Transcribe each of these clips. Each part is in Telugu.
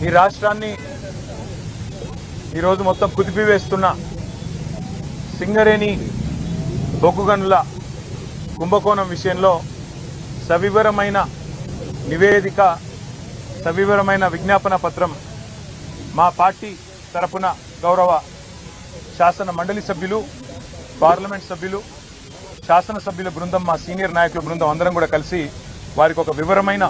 ఈ రాష్ట్రాన్ని ఈరోజు మొత్తం కుదిపివేస్తున్న సింగరేణి బొగ్గు గనుల కుంభకోణం విషయంలో సవివరమైన నివేదిక, సవివరమైన విజ్ఞాపన పత్రం మా పార్టీ తరపున గౌరవ శాసన మండలి సభ్యులు, పార్లమెంట్ సభ్యులు, శాసనసభ్యుల బృందం, మా సీనియర్ నాయకుల బృందం అందరం కూడా కలిసి వారికి ఒక వివరమైన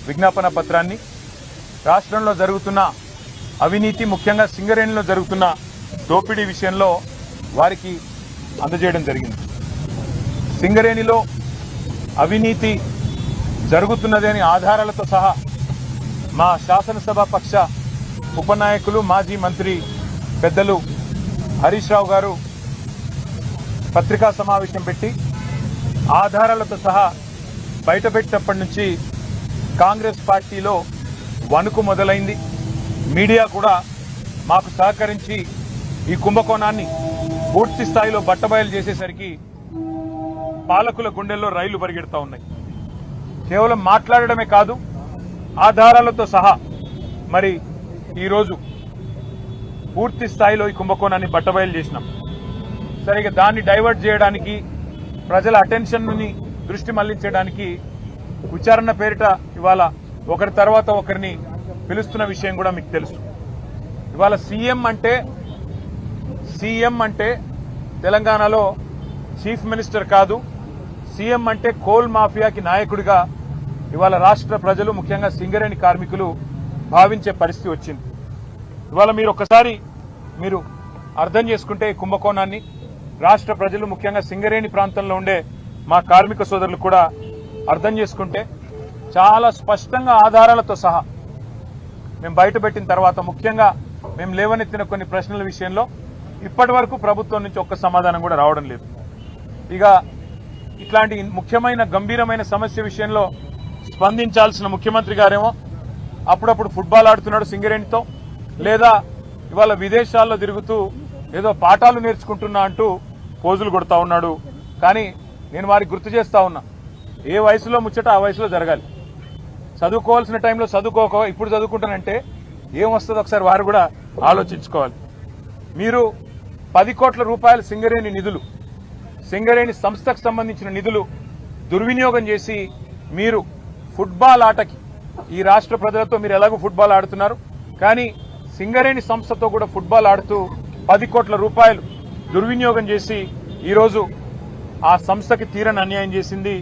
విజ్ఞాపన పత్రాన్ని రాష్ట్రంలో జరుగుతున్న అవినీతి, ముఖ్యంగా సింగరేణిలో జరుగుతున్న దోపిడీ విషయంలో వారికి అందజేయడం జరిగింది. సింగరేణిలో అవినీతి జరుగుతున్నదని ఆధారాలతో సహా మా శాసనసభ పక్ష ఉపనాయకులు, మాజీ మంత్రి పెద్దలు హరీష్ రావు గారు పత్రికా సమావేశం పెట్టి ఆధారాలతో సహా బయటపెట్టినప్పటి నుంచి కాంగ్రెస్ పార్టీలో వణుకు మొదలైంది. మీడియా కూడా మాకు సహకరించి ఈ కుంభకోణాన్ని పూర్తి స్థాయిలో బట్టబయలు చేసేసరికి పాలకుల గుండెల్లో రైళ్లు పరిగెడతా ఉన్నాయి. కేవలం మాట్లాడడమే కాదు, ఆధారాలతో సహా మరి ఈరోజు పూర్తి స్థాయిలో ఈ కుంభకోణాన్ని బట్టబయలు చేసినాం. సరిగా దాన్ని డైవర్ట్ చేయడానికి, ప్రజల అటెన్షన్ని దృష్టి మళ్లించడానికి విచారణ పేరిట ఇవాళ ఒకరి తర్వాత ఒకరిని పిలుస్తున్న విషయం కూడా మీకు తెలుసు. ఇవాళ సీఎం అంటే తెలంగాణలో చీఫ్ మినిస్టర్ కాదు, సీఎం అంటే కోల్ మాఫియాకి నాయకుడిగా ఇవాళ రాష్ట్ర ప్రజలు, ముఖ్యంగా సింగరేణి కార్మికులు భావించే పరిస్థితి వచ్చింది. ఇవాళ మీరు ఒక్కసారి అర్థం చేసుకుంటే ఈ కుంభకోణాన్ని రాష్ట్ర ప్రజలు, ముఖ్యంగా సింగరేణి ప్రాంతంలో ఉండే మా కార్మిక సోదరులు కూడా అర్థం చేసుకుంటే చాలా స్పష్టంగా ఆధారాలతో సహా మేము బయటపెట్టిన తర్వాత, ముఖ్యంగా మేము లేవనెత్తిన కొన్ని ప్రశ్నల విషయంలో ఇప్పటి వరకు ప్రభుత్వం నుంచి ఒక్క సమాధానం కూడా రావడం లేదు. ఇక ఇట్లాంటి ముఖ్యమైన గంభీరమైన సమస్య విషయంలో స్పందించాల్సిన ముఖ్యమంత్రి గారేమో అప్పుడప్పుడు ఫుట్బాల్ ఆడుతున్నాడు సింగరేణితో, లేదా ఇవాళ విదేశాల్లో తిరుగుతూ ఏదో పాఠాలు నేర్చుకుంటున్నా అంటూ పోజులు కొడతా ఉన్నాడు. కానీ నేను వారికి గుర్తు చేస్తా ఉన్నా, ఏ వయసులో ముచ్చట ఆ వయసులో జరగాలి. చదువుకోవాల్సిన టైంలో చదువుకోక ఇప్పుడు చదువుకుంటానంటే ఏం వస్తుందో ఒకసారి వారు కూడా ఆలోచించుకోవాలి. మీరు 10 కోట్ల రూపాయల సింగరేణి నిధులు, సింగరేణి సంస్థకు సంబంధించిన నిధులు దుర్వినియోగం చేసి మీరు ఫుట్బాల్ ఆటకి, ఈ రాష్ట్ర ప్రజలతో మీరు ఎలాగో ఫుట్బాల్ ఆడుతున్నారు, కానీ సింగరేణి సంస్థతో కూడా ఫుట్బాల్ ఆడుతూ 10 కోట్ల రూపాయలు దుర్వినియోగం చేసి ఈరోజు ఆ సంస్థకి తీరని అన్యాయం చేసింది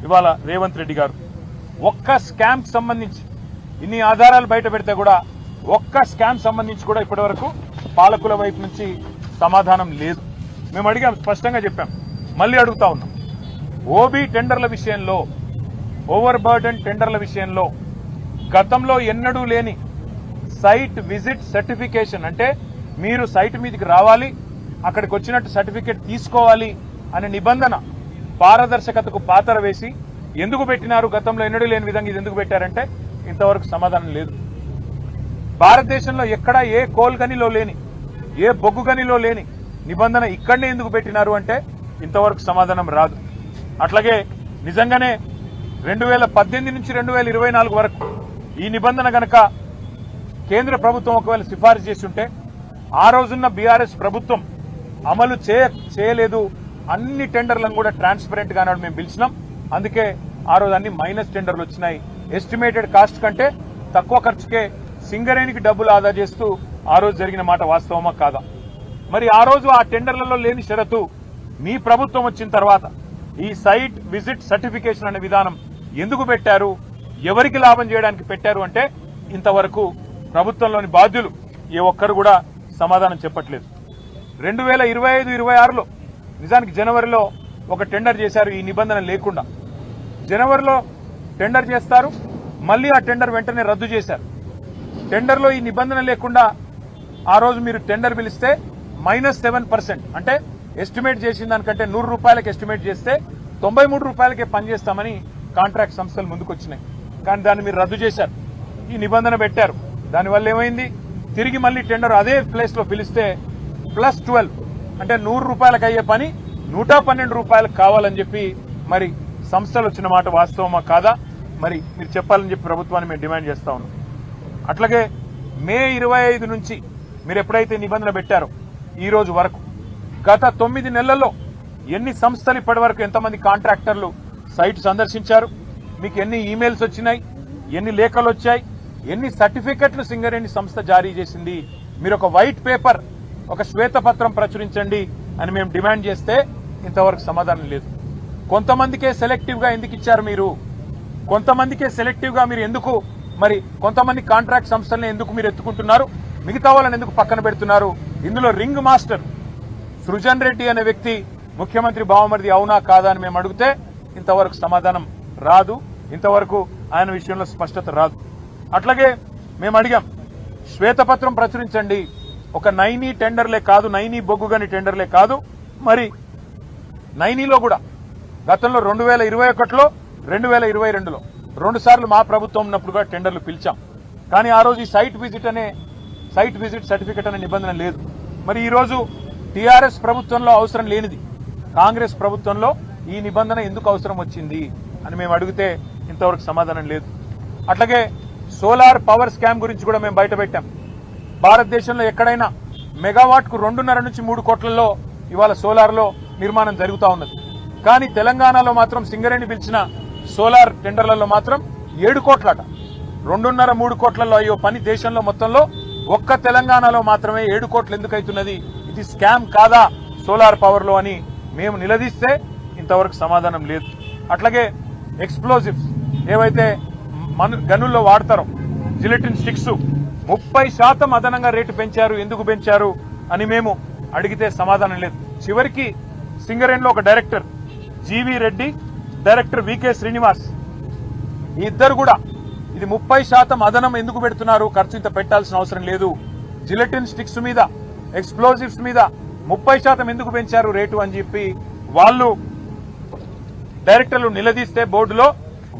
ఇవాళ రేవంత్ రెడ్డి గారు. ఒక్క స్కామ్ సంబంధించి ఇన్ని ఆధారాలు బయట పెడితే కూడా ఒక్క స్కామ్ సంబంధించి కూడా ఇప్పటి వరకు పాలకుల వైపు నుంచి సమాధానం లేదు. మేము అడిగాం, స్పష్టంగా చెప్పాం, మళ్ళీ అడుగుతా ఉన్నాం. ఓబీ టెండర్ల విషయంలో, ఓవర్ బర్డెన్ టెండర్ల విషయంలో గతంలో ఎన్నడూ లేని సైట్ విజిట్ సర్టిఫికేషన్, అంటే మీరు సైట్ మీదకి రావాలి, అక్కడికి వచ్చినట్టు సర్టిఫికేట్ తీసుకోవాలి అనే నిబంధన పారదర్శకతకు పాతర వేసి ఎందుకు పెట్టినారు, గతంలో ఎన్నడూ లేని విధంగా ఇది ఎందుకు పెట్టారంటే ఇంతవరకు సమాధానం లేదు. భారతదేశంలో ఎక్కడా ఏ కోల్ గనిలో లేని, ఏ బొగ్గు గనిలో లేని నిబంధన ఇక్కడనే ఎందుకు పెట్టినారు అంటే ఇంతవరకు సమాధానం రాదు. అట్లాగే నిజంగానే 2018 నుంచి 2024 వరకు ఈ నిబంధన గనక కేంద్ర ప్రభుత్వం ఒకవేళ సిఫారసు చేసి ఉంటే ఆ రోజున్న బీఆర్ఎస్ ప్రభుత్వం అమలు చేయలేదు. అన్ని టెండర్లను కూడా ట్రాన్స్పరెంట్ గా మేము పిలిచినాం. అందుకే ఆ రోజు అన్ని మైనస్ టెండర్లు వచ్చినాయి. ఎస్టిమేటెడ్ కాస్ట్ కంటే తక్కువ ఖర్చుకే సింగరేణికి డబ్బులు ఆదా చేస్తూ ఆ రోజు జరిగిన మాట వాస్తవమా కాదా? మరి ఆ రోజు ఆ టెండర్లలో లేని షరతు మీ ప్రభుత్వం వచ్చిన తర్వాత ఈ సైట్ విజిట్ సర్టిఫికేషన్ అనే విధానం ఎందుకు పెట్టారు, ఎవరికి లాభం చేయడానికి పెట్టారు అంటే ఇంతవరకు ప్రభుత్వంలోని బాధ్యులు ఏ ఒక్కరు కూడా సమాధానం చెప్పట్లేదు. 2025-26లో నిజానికి జనవరిలో ఒక టెండర్ చేశారు ఈ నిబంధన లేకుండా. జనవరిలో టెండర్ చేస్తారు, మళ్ళీ ఆ టెండర్ వెంటనే రద్దు చేశారు. టెండర్లో ఈ నిబంధన లేకుండా ఆ రోజు మీరు టెండర్ పిలిస్తే -7%, అంటే ఎస్టిమేట్ చేసిన దానికంటే 100 రూపాయలకు ఎస్టిమేట్ చేస్తే 93 రూపాయలకే పనిచేస్తామని కాంట్రాక్ట్ సంస్థలు ముందుకొచ్చినాయి. కానీ దాన్ని మీరు రద్దు చేశారు, ఈ నిబంధన పెట్టారు. దానివల్ల ఏమైంది, తిరిగి మళ్ళీ టెండర్ అదే ప్లేస్లో పిలిస్తే +12, అంటే 100 రూపాయలకు అయ్యే పని 112 రూపాయలకు కావాలని చెప్పి మరి సంస్థలు వచ్చిన మాట వాస్తవమా కాదా మరి మీరు చెప్పాలని చెప్పి ప్రభుత్వాన్ని మేము డిమాండ్ చేస్తా ఉన్నాం. అట్లాగే మే 25 నుంచి మీరు ఎప్పుడైతే నిబంధన పెట్టారో ఈ రోజు వరకు గత 9 నెలల్లో ఎన్ని సంస్థలు ఇప్పటి వరకు ఎంతమంది కాంట్రాక్టర్లు సైట్ సందర్శించారు, మీకు ఎన్ని ఈమెయిల్స్ వచ్చినాయి, ఎన్ని లేఖలు వచ్చాయి, ఎన్ని సర్టిఫికెట్లు సింగరేణి సంస్థ జారీ చేసింది, మీరు ఒక వైట్ పేపర్ ఒక శ్వేతపత్రం ప్రచురించండి అని మేము డిమాండ్ చేస్తే ఇంతవరకు సమాధానం లేదు. కొంతమందికే సెలెక్టివ్ గా ఎందుకు ఇచ్చారు మీరు, కొంతమందికే సెలెక్టివ్ గా మీరు ఎందుకు మరి కొంతమంది కాంట్రాక్ట్ సంస్థల్ని ఎందుకు మీరు ఎత్తుకుంటున్నారు, మిగతా వాళ్ళని ఎందుకు పక్కన పెడుతున్నారు? ఇందులో రింగ్ మాస్టర్ సృజన్ రెడ్డి అనే వ్యక్తి ముఖ్యమంత్రి బావమరిది అవునా కాదా అని మేము అడిగితే ఇంతవరకు సమాధానం రాదు, ఇంతవరకు ఆయన విషయంలో స్పష్టత రాదు. అట్లాగే మేము అడిగాం శ్వేతపత్రం ప్రచురించండి, ఒక నైనీ టెండర్లే కాదు, నైనీ బొగ్గుగని టెండర్లే కాదు, మరి నైనీలో కూడా గతంలో 2021లో 2022లో 2 సార్లు మా ప్రభుత్వం ఉన్నప్పుడు కూడా టెండర్లు పిలిచాం. కానీ ఆ రోజు ఈ సైట్ విజిట్ సర్టిఫికెట్ అనే నిబంధన లేదు. మరి ఈ రోజు టీఆర్ఎస్ ప్రభుత్వంలో అవసరం లేనిది కాంగ్రెస్ ప్రభుత్వంలో ఈ నిబంధన ఎందుకు అవసరం వచ్చింది అని మేము అడిగితే ఇంతవరకు సమాధానం లేదు. అట్లాగే సోలార్ పవర్ స్కామ్ గురించి కూడా మేము బయటపెట్టాం. భారతదేశంలో ఎక్కడైనా మెగావాట్ కు 2.5 నుంచి 3 కోట్లలో ఇవాళ సోలార్లో నిర్మాణం జరుగుతూ ఉన్నది. కానీ తెలంగాణలో మాత్రం సింగరేణి పిలిచిన సోలార్ టెండర్లలో మాత్రం 7 కోట్లట. 2.5-3 కోట్లలో అయ్యో పని దేశంలో మొత్తంలో ఒక్క తెలంగాణలో మాత్రమే 7 కోట్లు ఎందుకు అవుతున్నది, ఇది స్కామ్ కాదా సోలార్ పవర్ లో అని మేము నిలదీస్తే ఇంతవరకు సమాధానం లేదు. అట్లాగే ఎక్స్ప్లోజివ్స్ ఏవైతే గనుల్లో వాడతారో జిలెటిన్ స్టిక్స్ 30% అదనంగా రేటు పెంచారు, ఎందుకు పెంచారు అని మేము అడిగితే సమాధానం లేదు. చివరికి సింగరేణిలో ఒక director GV Reddy, director VK Srinivas ఈ ఇద్దరు కూడా ఇది 30% అదనం ఎందుకు పెడుతున్నారు, ఖర్చు ఇంత పెట్టాల్సిన అవసరం లేదు, జిలెటిన్ స్టిక్స్ మీద ఎక్స్ప్లోజివ్స్ మీద 30% ఎందుకు పెంచారు రేటు అని చెప్పి వాళ్ళు డైరెక్టర్లు నిలదీస్తే బోర్డులో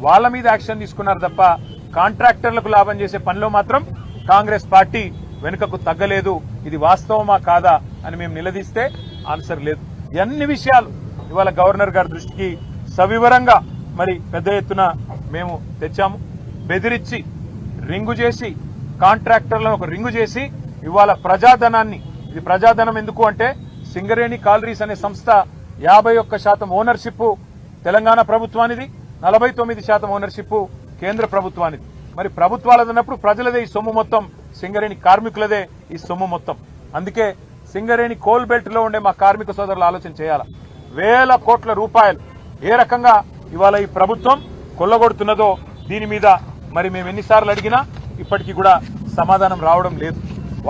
వాళ్ళ మీద యాక్షన్ తీసుకున్నారు తప్ప కాంట్రాక్టర్లకు లాభం చేసే పనిలో మాత్రం కాంగ్రెస్ పార్టీ వెనుకకు తగ్గలేదు. ఇది వాస్తవమా కాదా అని మేము నిలదీస్తే ఆన్సర్ లేదు. అన్ని విషయాలు ఇవాళ గవర్నర్ గారి దృష్టికి సవివరంగా మరి పెద్ద ఎత్తున మేము తెచ్చాము. బెదిరించి రింగు చేసి కాంట్రాక్టర్లను ఒక రింగు చేసి ఇవాళ ప్రజాధనాన్ని, ఇది ప్రజాధనం ఎందుకు అంటే సింగరేణి కాలరీస్ అనే సంస్థ 51% ఓనర్షిప్ తెలంగాణ ప్రభుత్వానిది, 49% ఓనర్షిప్ కేంద్ర ప్రభుత్వానిది. మరి ప్రభుత్వాలది అన్నప్పుడు ప్రజలదే ఈ సొమ్ము మొత్తం, సింగరేణి కార్మికులదే ఈ సొమ్ము మొత్తం. అందుకే సింగరేణి కోల్ బెల్ట్ లో ఉండే మా కార్మిక సోదరులు ఆలోచన చేయాల, వేల కోట్ల రూపాయలు ఏ రకంగా ఇవాళ ఈ ప్రభుత్వం కొల్లగొడుతున్నదో దీని మీద మరి మేము ఎన్నిసార్లు అడిగినా ఇప్పటికీ కూడా సమాధానం రావడం లేదు.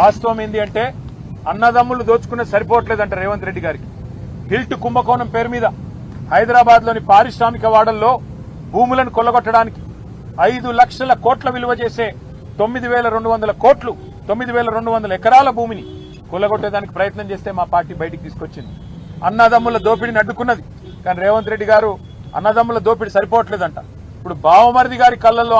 వాస్తవం ఏంటి అంటే అన్నదమ్ములు దోచుకునే సరిపోవట్లేదంట రేవంత్ రెడ్డి గారికి. హిల్ట్ కుంభకోణం పేరు మీద హైదరాబాద్ లోని పారిశ్రామిక వాడల్లో భూములను కొల్లగొట్టడానికి 5 లక్షల కోట్ల విలువ చేసే 9,200 కోట్లు, 9,200 ఎకరాల భూమిని కొల్లగొట్టేదానికి ప్రయత్నం చేస్తే మా పార్టీ బయటికి తీసుకొచ్చింది. అన్నదమ్ముల దోపిడిని అడ్డుకున్నది. కానీ రేవంత్ రెడ్డి గారు అన్నదమ్ముల దోపిడి సరిపోవట్లేదంట. ఇప్పుడు బావమరిది గారి కళ్ళల్లో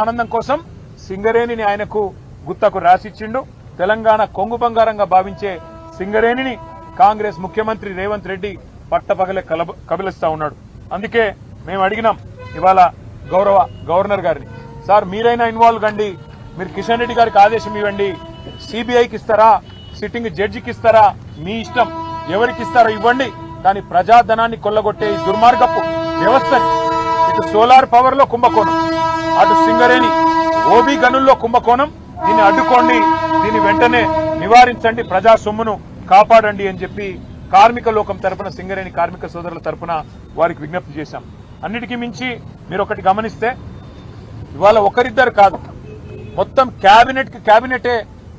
ఆనందం కోసం సింగరేణిని ఆయనకు గుత్తకు రాసిచ్చిండు. తెలంగాణ కొంగు బంగారంగా భావించే సింగరేణిని కాంగ్రెస్ ముఖ్యమంత్రి రేవంత్ రెడ్డి పట్టపగలే కబిలిస్తా ఉన్నాడు. అందుకే మేము అడిగినాం ఇవాళ గౌరవ గవర్నర్ గారిని, సార్ మీరైనా ఇన్వాల్వ్ కండి, మీరు కిషన్ రెడ్డి గారికి ఆదేశం ఇవ్వండి, సిబిఐకి ఇస్తారా, సిట్టింగ్ జడ్జికి ఇస్తారా, మీ ఇష్టం, ఎవరికి ఇస్తారో ఇవ్వండి, కానీ ప్రజాధనాన్ని కొల్లగొట్టే ఈ దుర్మార్గపు వ్యవస్థని, ఇటు సోలార్ పవర్ లో కుంభకోణం, అటు సింగరేణి ఓబీ గనుల్లో కుంభకోణం, దీన్ని అడ్డుకోండి, దీన్ని వెంటనే నివారించండి, ప్రజా సొమ్మును కాపాడండి అని చెప్పి కార్మిక లోకం తరపున, సింగరేణి కార్మిక సోదరుల తరపున వారికి విజ్ఞప్తి చేశాం. అన్నిటికీ మించి మీరు ఒకటి గమనిస్తే ఇవాళ ఒకరిద్దరు కాదు, మొత్తం క్యాబినెటే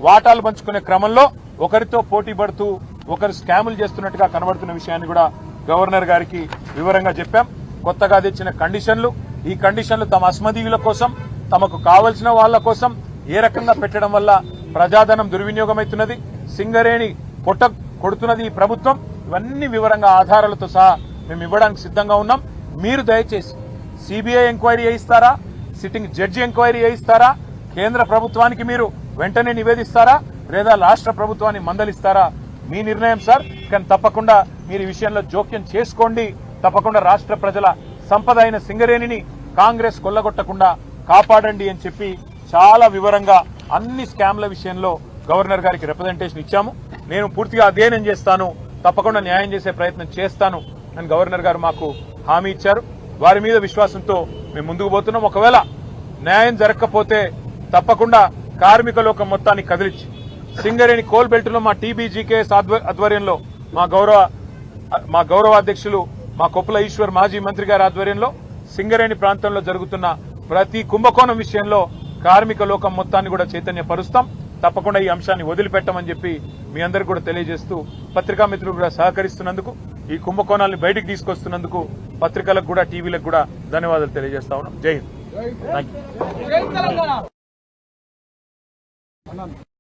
వాటాలు పంచుకునే క్రమంలో ఒకరితో పోటీ పడుతూ ఒకరు స్కాములు చేస్తున్నట్టుగా కనబడుతున్న విషయాన్ని కూడా గవర్నర్ గారికి వివరంగా చెప్పాం. కొత్తగా తెచ్చిన కండిషన్లు, ఈ కండిషన్లు తమ అస్మదీయుల కోసం, తమకు కావలసిన వాళ్ల కోసం ఏ రకంగా పెట్టడం వల్ల ప్రజాధనం దుర్వినియోగమవుతున్నది, సింగరేణి పొట్ట కొడుతున్నది ఈ ప్రభుత్వం, ఇవన్నీ వివరంగా ఆధారాలతో సహా మేము ఇవ్వడానికి సిద్ధంగా ఉన్నాం. మీరు దయచేసి సిబిఐ ఎంక్వైరీ చేయిస్తారా, సిట్టింగ్ జడ్జి ఎంక్వైరీ చేయిస్తారా, కేంద్ర ప్రభుత్వానికి మీరు వెంటనే నివేదిస్తారా, లేదా రాష్ట్ర ప్రభుత్వాన్ని మందలిస్తారా, మీ నిర్ణయం సార్. కానీ తప్పకుండా మీరు ఈ విషయంలో జోక్యం చేసుకోండి. తప్పకుండా రాష్ట్ర ప్రజల సంపద అయిన సింగరేణిని కాంగ్రెస్ కొల్లగొట్టకుండా కాపాడండి అని చెప్పి చాలా వివరంగా అన్ని స్కామ్ల విషయంలో గవర్నర్ గారికి రిప్రజెంటేషన్ ఇచ్చాము. నేను పూర్తిగా అధ్యయనం చేస్తాను, తప్పకుండా న్యాయం చేసే ప్రయత్నం చేస్తాను అని గవర్నర్ గారు మాకు హామీ ఇచ్చారు. వారి మీద విశ్వాసంతో మేము ముందుకు పోతున్నాం. ఒకవేళ న్యాయం జరగకపోతే తప్పకుండా కార్మిక లోకం మొత్తాన్ని కదిలించి సింగరేణి కోల్ బెల్ట్ లో మా టీబీజీకేఎస్ ఆధ్వర్యంలో మా గౌరవ అధ్యక్షులు మా కొప్పుల ఈశ్వర్ మాజీ మంత్రి గారి ఆధ్వర్యంలో సింగరేణి ప్రాంతంలో జరుగుతున్న ప్రతి కుంభకోణం విషయంలో కార్మిక లోకం మొత్తాన్ని కూడా చైతన్యపరుస్తాం. తప్పకుండా ఈ అంశాన్ని వదిలిపెట్టమని చెప్పి మీ అందరికీ కూడా తెలియజేస్తూ పత్రికా మిత్రులు కూడా సహకరిస్తున్నందుకు, ఈ కుంభకోణాన్ని బయటికి తీసుకొస్తున్నందుకు పత్రికలకు కూడా టీవీలకు కూడా ధన్యవాదాలు తెలియజేస్తా ఉన్నాం. జై హింద్. Thank you.